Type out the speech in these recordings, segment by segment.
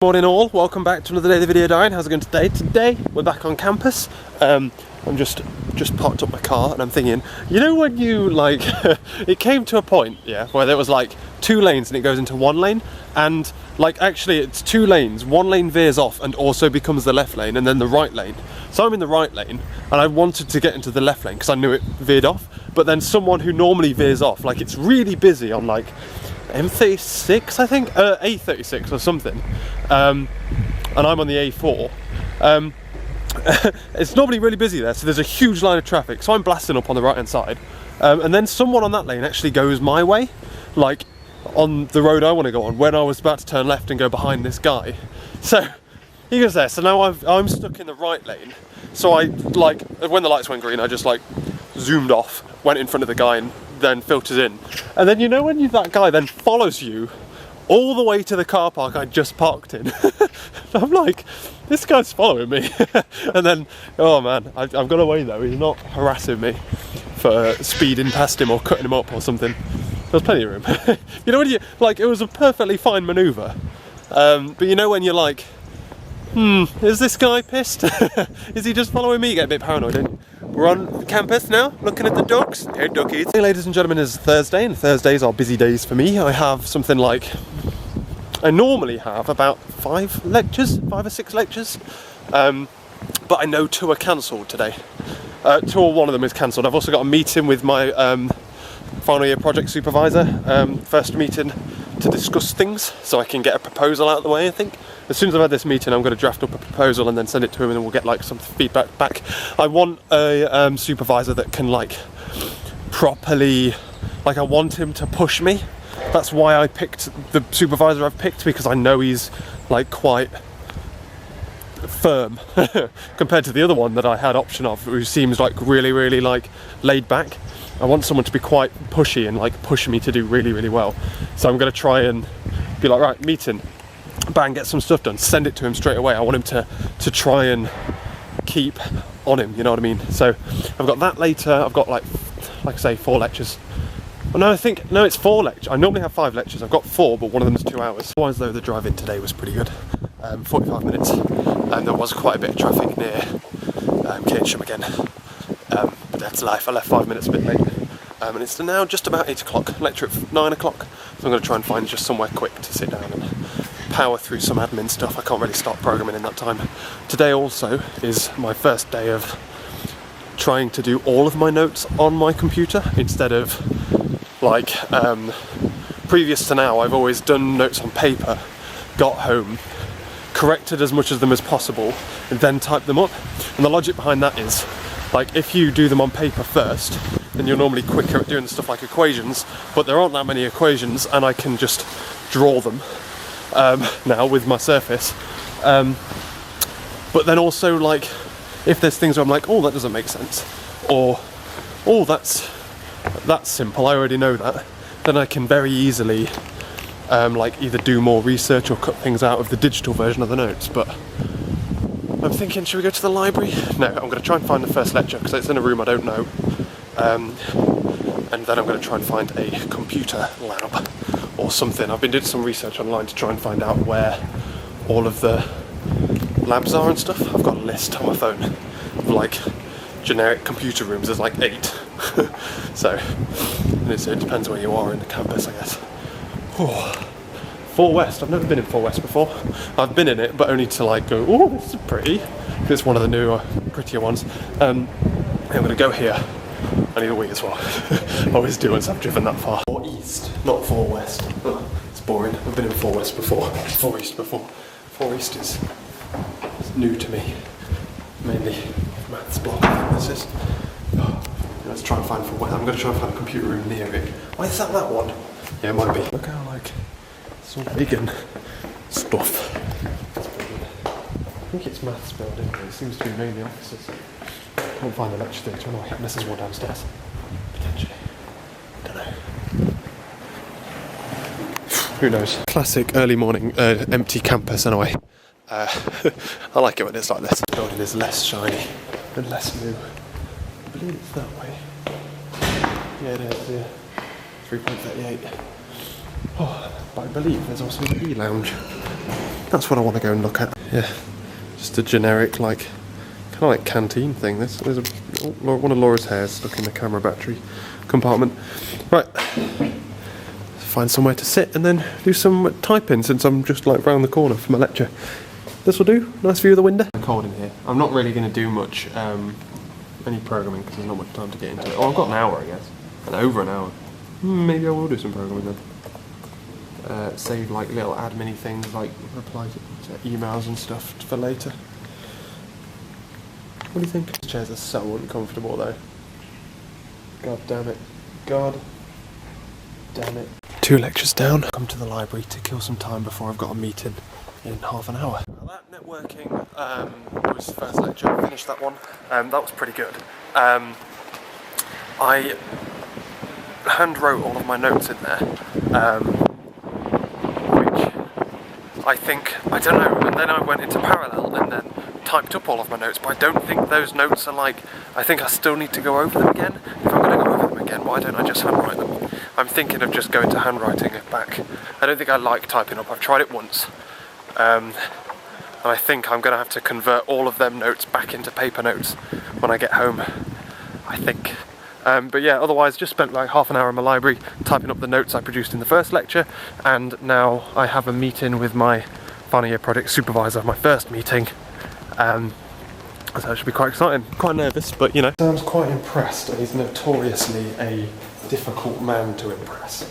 Morning all, welcome back to another day of the video diary. How's it going today? Today we're back on campus. I'm just parked up my car and I'm thinking, you know when you like, it came to a point, yeah, where there was like 2 lanes and it goes into 1 lane, and like actually it's 2 lanes, 1 lane veers off and also becomes the left lane and then the right lane. So I'm in the right lane and I wanted to get into the left lane because I knew it veered off, but then someone who normally veers off, like it's really busy on like M36 I think, A36 or something, and I'm on the A4. It's normally really busy there, so there's a huge line of traffic, so I'm blasting up on the right hand side, and then someone on that lane actually goes my way, like on the road I want to go on, when I was about to turn left and go behind this guy. So he goes there, so now I'm stuck in the right lane, so I, like, when the lights went green I just like zoomed off, went in front of the guy and then filters in. And then you know when that guy then follows you all the way to the car park I just parked in. I'm like, this guy's following me. And then, oh man, I've got away though. He's not harassing me for speeding past him or cutting him up or something. There's plenty of room. You know when you, like, it was a perfectly fine manoeuvre. But you know when you're like, is this guy pissed? Is he just following me? You get a bit paranoid, don't you? We're on campus now, looking at the ducks. Hey duckies. Hey ladies and gentlemen, it's Thursday, and Thursdays are busy days for me. I have something like, I normally have about 5 or 6 lectures, but I know 2 are cancelled today. 2 or 1 of them is cancelled. I've also got a meeting with my final year project supervisor, first meeting to discuss things, so I can get a proposal out of the way, I think. As soon as I've had this meeting, I'm going to draft up a proposal and then send it to him, and then we'll get like some feedback back. I want a supervisor that can like properly, like I want him to push me. That's why I picked the supervisor I've picked, because I know he's like quite firm compared to the other one that I had option of, who seems like really like laid back. I want someone to be quite pushy and like push me to do really well. So I'm going to try and be like, right, meeting, bang, get some stuff done, send it to him straight away. I want him to try and keep on him, you know what I mean? So I've got that later. I've got like I say, 4 lectures. Oh, no, it's 4 lectures. I normally have 5 lectures. I've got 4, but one of them is 2 hours. Otherwise though, the drive in today was pretty good. 45 minutes, and there was quite a bit of traffic near Keynsham again. But that's life. I left 5 minutes a bit late. And it's now just about 8 o'clock, lecture at 9 o'clock. So I'm going to try and find just somewhere quick to sit down and power through some admin stuff. I can't really start programming in that time. Today also is my first day of trying to do all of my notes on my computer, instead of like previous to now I've always done notes on paper, got home, corrected as much of them as possible, and then typed them up. And the logic behind that is, like, if you do them on paper first, then you're normally quicker at doing stuff like equations, but there aren't that many equations and I can just draw them now with my surface. But then also, like, if there's things where I'm like, oh, that doesn't make sense, or oh, that's simple, I already know that, then I can very easily like either do more research or cut things out of the digital version of the notes. But I'm thinking, should we go to the library? No, I'm going to try and find the first lecture because it's in a room I don't know, and then I'm going to try and find a computer lab or something. I've been doing some research online to try and find out where all of the labs are and stuff. I've got a list on my phone of like generic computer rooms. There's like 8. So it depends where you are in the campus, I guess. Oh, 4 West. I've never been in 4 West before. I've been in it, but only to like go, oh, this is pretty. It's one of the newer, prettier ones. I'm going to go here. I need a wee as well. I always do once I've driven that far. 4 East, not 4 West. Oh, it's boring. I've been in 4 West before. 4 East before. 4 East is new to me. Mainly maths block, I think this is. Oh, let's try and find I'm going to try and find a computer room near it. Why is that one? Yeah, it might be. Look how like it's all big and stuff. I think it's maths building, but it seems to be mainly offices. I can't find the lecture theatre anyway, unless there's one downstairs. Potentially. Don't know. Who knows? Classic early morning, empty campus anyway. I like it when it's like this. The building is less shiny and less new. I believe it's that way. Yeah, it is, yeah. 3.38. Oh, but I believe there's also an E-lounge. That's what I want to go and look at. Yeah, just a generic, like, kind of like canteen thing. There's one of Laura's hairs stuck in the camera battery compartment. Right, find somewhere to sit and then do some typing since I'm just like round the corner from a lecture. This will do. Nice view of the window. It's cold in here. I'm not really going to do much, any programming because there's not much time to get into it. Oh, I've got an hour, I guess. And over an hour. Maybe I will do some programming then. Save like little admin-y things like reply to emails and stuff for later. What do you think? These chairs are so uncomfortable though. God damn it. God damn it. 2 lectures down. Come to the library to kill some time before I've got a meeting in half an hour. Well, that networking was the first lecture. I finished that one. That was pretty good. I hand wrote all of my notes in there. I think, I don't know, and then I went into parallel and then typed up all of my notes, but I don't think those notes are like, I think I still need to go over them again. If I'm going to go over them again, why don't I just handwrite them? I'm thinking of just going to handwriting it back. I don't think I like typing up, I've tried it once. And I think I'm going to have to convert all of them notes back into paper notes when I get home, I think. But yeah, otherwise just spent like half an hour in my library typing up the notes I produced in the first lecture, and now I have a meeting with my final year project supervisor, my first meeting. So that should be quite exciting. Quite nervous, but you know. Sam's quite impressed, and he's notoriously a difficult man to impress.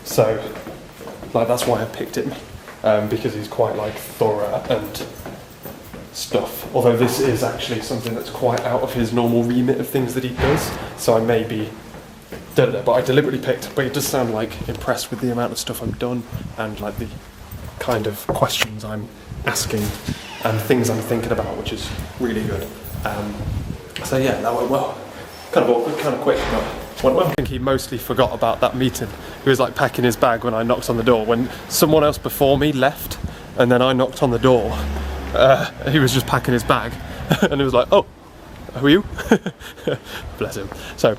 So like that's why I picked him, because he's quite like thorough and stuff, although this is actually something that's quite out of his normal remit of things that he does, so I may be, don't know, but I deliberately picked, but he does sound like impressed with the amount of stuff I've done and like the kind of questions I'm asking and things I'm thinking about, which is really good. So yeah, that went well. Kind of awkward, kind of quick, but went well. I think he mostly forgot about that meeting. He was like packing his bag when I knocked on the door. When someone else before me left and then I knocked on the door, he was just packing his bag and he was like, oh, who are you? Bless him. So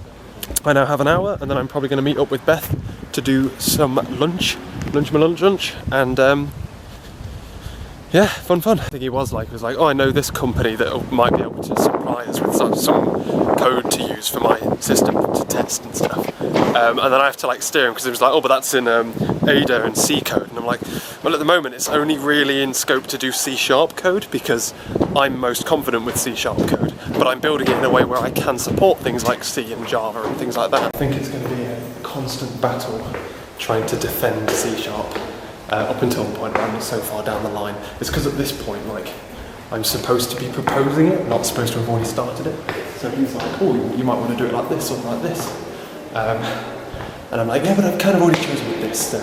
I now have an hour and then I'm probably going to meet up with Beth to do some lunch, and yeah, fun. I think he was like, oh, I know this company that might be able to supply us with some code to use for my system to test and stuff. And then I have to like steer him because he was like, oh, but that's in Ada and C code. And I'm like, well, at the moment it's only really in scope to do C# code because I'm most confident with C# code, but I'm building it in a way where I can support things like C and Java and things like that. I think it's going to be a constant battle trying to defend C# up until the point where I'm so far down the line. It's because at this point, like, I'm supposed to be proposing it, not supposed to have already started it. So he's like, oh, you might want to do it like this or like this. And I'm like, yeah, but I've kind of already chosen with this, so...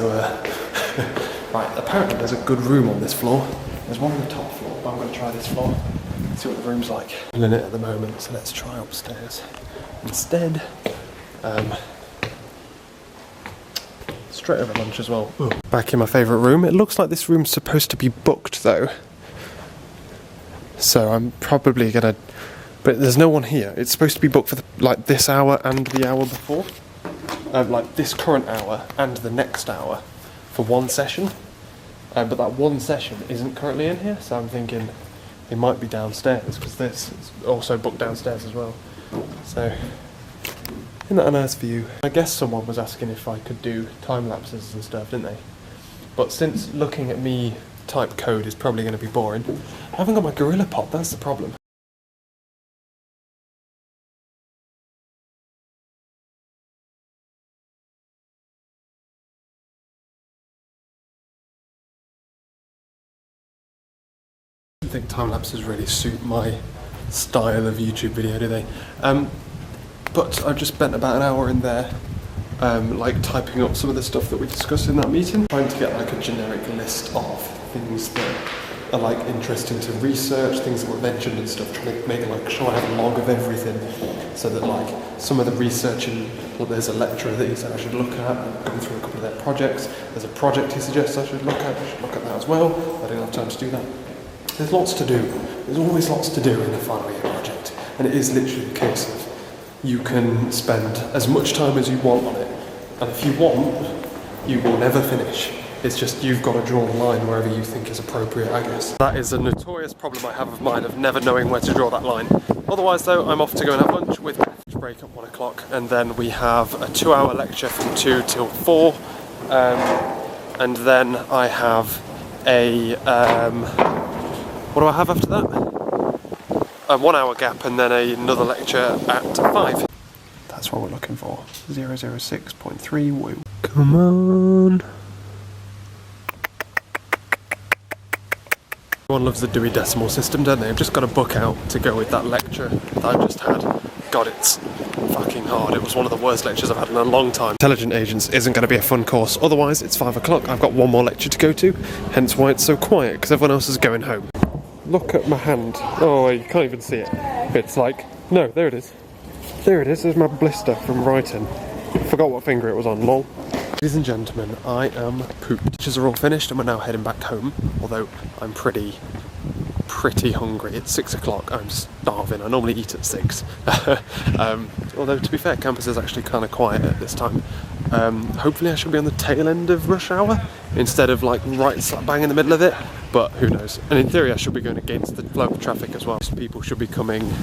Right, apparently there's a good room on this floor. There's one on the top floor, but I'm going to try this floor. See what the room's like. I'm in it at the moment, so let's try upstairs instead. Straight over lunch as well. Ooh. Back in my favourite room. It looks like this room's supposed to be booked though. So I'm probably gonna... But there's no one here. It's supposed to be booked for like this hour and the hour before. Like this current hour and the next hour for one session. But that one session isn't currently in here, so I'm thinking it might be downstairs because this is also booked downstairs as well. So... Isn't that a nice view? I guess someone was asking if I could do time lapses and stuff, didn't they? But since looking at me type code is probably going to be boring, I haven't got my Gorilla Pod, that's the problem. I don't think time lapses really suit my style of YouTube video, do they? But I've just spent about an hour in there, like typing up some of the stuff that we discussed in that meeting, trying to get like a generic list of things that are like interesting to research, things that were mentioned and stuff, trying to make like sure I have a log of everything, so that like some of the research and well, there's a lecturer that he said I should look at, I've gone through a couple of their projects, there's a project he suggests I should look at that as well. I didn't have time to do that. There's lots to do. There's always lots to do in a final year project, and it is literally a case of you can spend as much time as you want on it, and if you want, you will never finish. It's just you've got to draw the line wherever you think is appropriate, I guess. That is a notorious problem I have of mine, of never knowing where to draw that line. Otherwise though, I'm off to go and have lunch with Beth, which break at 1 o'clock, and then we have a 2-hour lecture from 2 till 4, and then I have a, what do I have after that? A 1 hour gap, and then another lecture at 5. That's what we're looking for. 006.3 woo. Come on. Everyone loves the Dewey Decimal System, don't they? I've just got a book out to go with that lecture that I just had. God, it's fucking hard. It was one of the worst lectures I've had in a long time. Intelligent Agents isn't going to be a fun course, otherwise it's 5 o'clock. I've got one more lecture to go to, hence why it's so quiet, because everyone else is going home. Look at my hand. Oh, you can't even see it. It's like, no, there it is. There it is, there's my blister from writing. Forgot what finger it was on, lol. Ladies and gentlemen, I am pooped. Lectures are all finished and we're now heading back home, although I'm pretty hungry. It's 6 o'clock, I'm starving. I normally eat at 6. Although to be fair, campus is actually kind of quiet at this time. Hopefully I should be on the tail end of rush hour instead of like right slap bang in the middle of it, but who knows. And in theory I should be going against the flow of traffic as well. Most people should be coming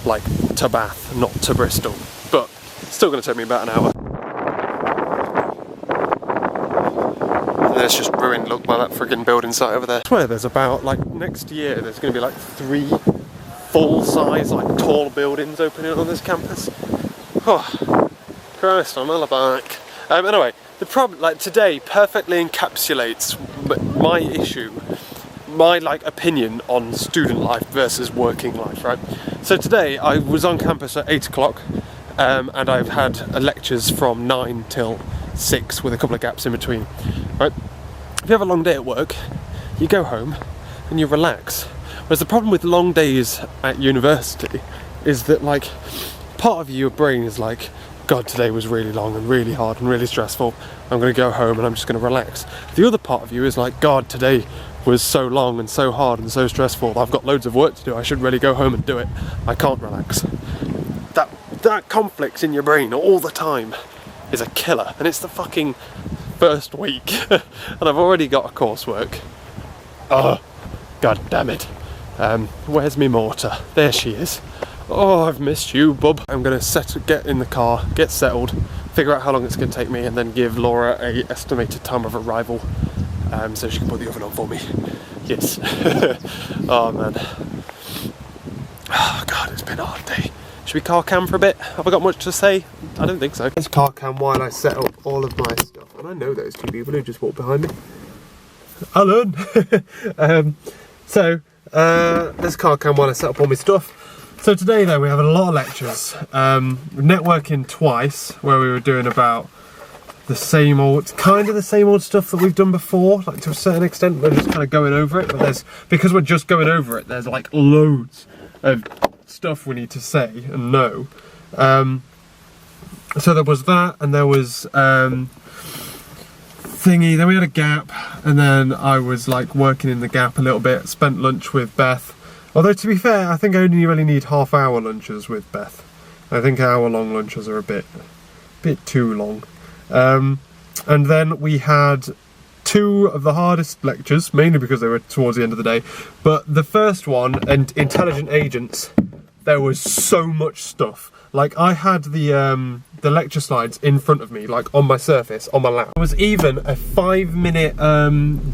like to Bath, not to Bristol, but it's still going to take me about an hour. And it's just ruined, look, by that friggin' building site over there. I swear there's about, like, next year there's going to be like 3 full-size, like, tall buildings opening on this campus. Oh, Christ, I'm all back. Anyway, the problem, like, today perfectly encapsulates my issue, my, like, opinion on student life versus working life, right? So today I was on campus at 8 o'clock, and I've had lectures from 9 till 6 with a couple of gaps in between, right? If you have a long day at work, you go home and you relax. Whereas the problem with long days at university is that, like, part of your brain is like, God, today was really long and really hard and really stressful. I'm going to go home and I'm just going to relax. The other part of you is like, God, today was so long and so hard and so stressful. I've got loads of work to do. I should really go home and do it. I can't relax. That conflict in your brain all the time is a killer, and it's the fucking first week and I've already got a coursework. Oh, god damn it. Where's me mortar? There she is. Oh, I've missed you, bub. I'm gonna get in the car, get settled, figure out how long it's gonna take me, and then give Laura a estimated time of arrival, so she can put the oven on for me. Yes. Oh man. Oh god, it's been a hard day. Should we car cam for a bit? Have I got much to say? I don't think so. Let's car cam while I set up all of my stuff. And I know those 2 people who just walked behind me. Alan! Let's car cam while I set up all my stuff. So today though, we have a lot of lectures. Networking twice, where we were doing about the same old, kind of the same old stuff that we've done before, like to a certain extent. We're just kind of going over it, but because we're just going over it, there's like loads of stuff we need to say and know. So there was that, and there was thingy, then we had a gap, and then I was like working in the gap a little bit, spent lunch with Beth. Although to be fair, I think I only really need half-hour lunches with Beth. I think hour-long lunches are a bit too long. And then we had 2 of the hardest lectures, mainly because they were towards the end of the day. But the first one, and Intelligent Agents, there was so much stuff. Like, I had the lecture slides in front of me, like on my surface, on my lap. There was even a 5-minute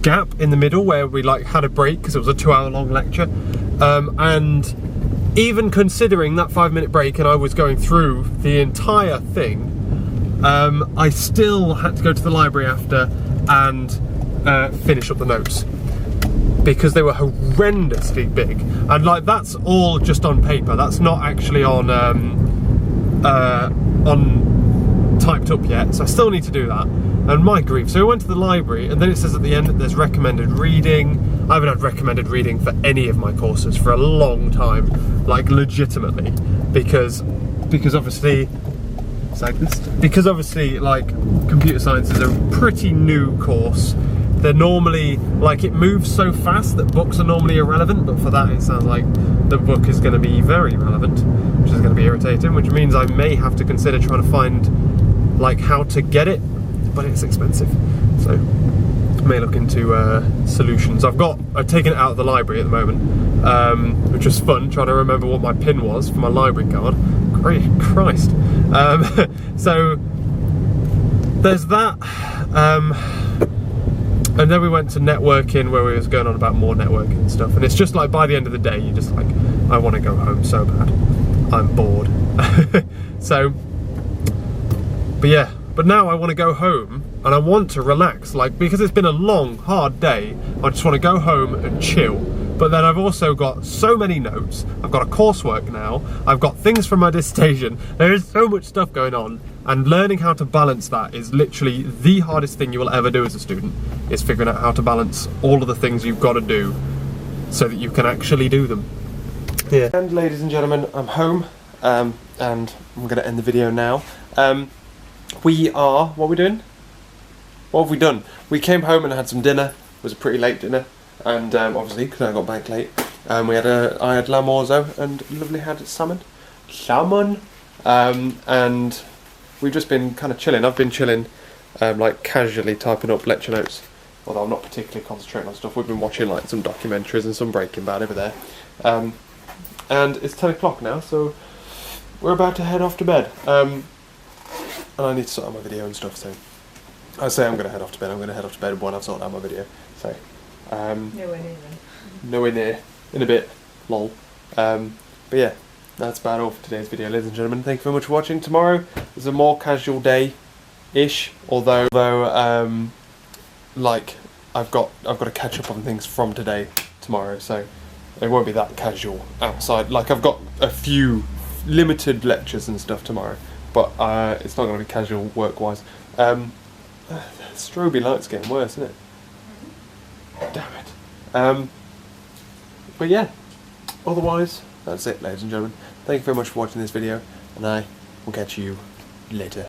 gap in the middle where we like had a break because it was a 2-hour-long lecture. And even considering that 5-minute break and I was going through the entire thing, I still had to go to the library after and finish up the notes, because they were horrendously big, and like that's all just on paper. That's not actually on typed up yet, so I still need to do that. And my grief. So we went to the library, and then it says at the end that there's recommended reading. I haven't had recommended reading for any of my courses for a long time, like legitimately, because obviously. Because obviously, like, computer science is a pretty new course. They're normally, like, it moves so fast that books are normally irrelevant, but for that it sounds like the book is going to be very relevant, which is going to be irritating, which means I may have to consider trying to find, like, how to get it, but it's expensive. So, may look into solutions. I've taken it out of the library at the moment, which was fun, trying to remember what my pin was for my library card. Great Christ. So there's that, and then we went to networking, where we was going on about more networking and stuff, and it's just like, by the end of the day, you're just like, I want to go home so bad, I'm bored. So, but yeah, but now I want to go home and I want to relax, like, because it's been a long, hard day. I just want to go home and chill. But then I've also got so many notes, I've got a coursework now, I've got things from my dissertation, there is so much stuff going on, and learning how to balance that is literally the hardest thing you will ever do as a student, is figuring out how to balance all of the things you've got to do so that you can actually do them. Yeah. And ladies and gentlemen, I'm home, and I'm going to end the video now. What are we doing? What have we done? We came home and had some dinner. It was a pretty late dinner, and obviously because I got back late, I had lamb orzo and lovely had salmon, and we've just been kind of chilling. I've been chilling, like casually typing up lecture notes, although I'm not particularly concentrating on stuff. We've been watching like some documentaries and some Breaking Bad over there, and it's 10 o'clock now, so we're about to head off to bed. And I need to sort out my video and stuff, so I say I'm going to head off to bed. I'm going to head off to bed when I've sorted out my video. So nowhere near then. Nowhere near. In a bit. Lol. But yeah, that's about all for today's video, ladies and gentlemen. Thank you very much for watching. Tomorrow is a more casual day-ish, although like I've got to catch up on things from today tomorrow, so it won't be that casual outside. Like, I've got a few limited lectures and stuff tomorrow, but it's not going to be casual work-wise. Strobe light's getting worse, isn't it? Damn it. But yeah, otherwise, that's it, ladies and gentlemen. Thank you very much for watching this video, and I will catch you later.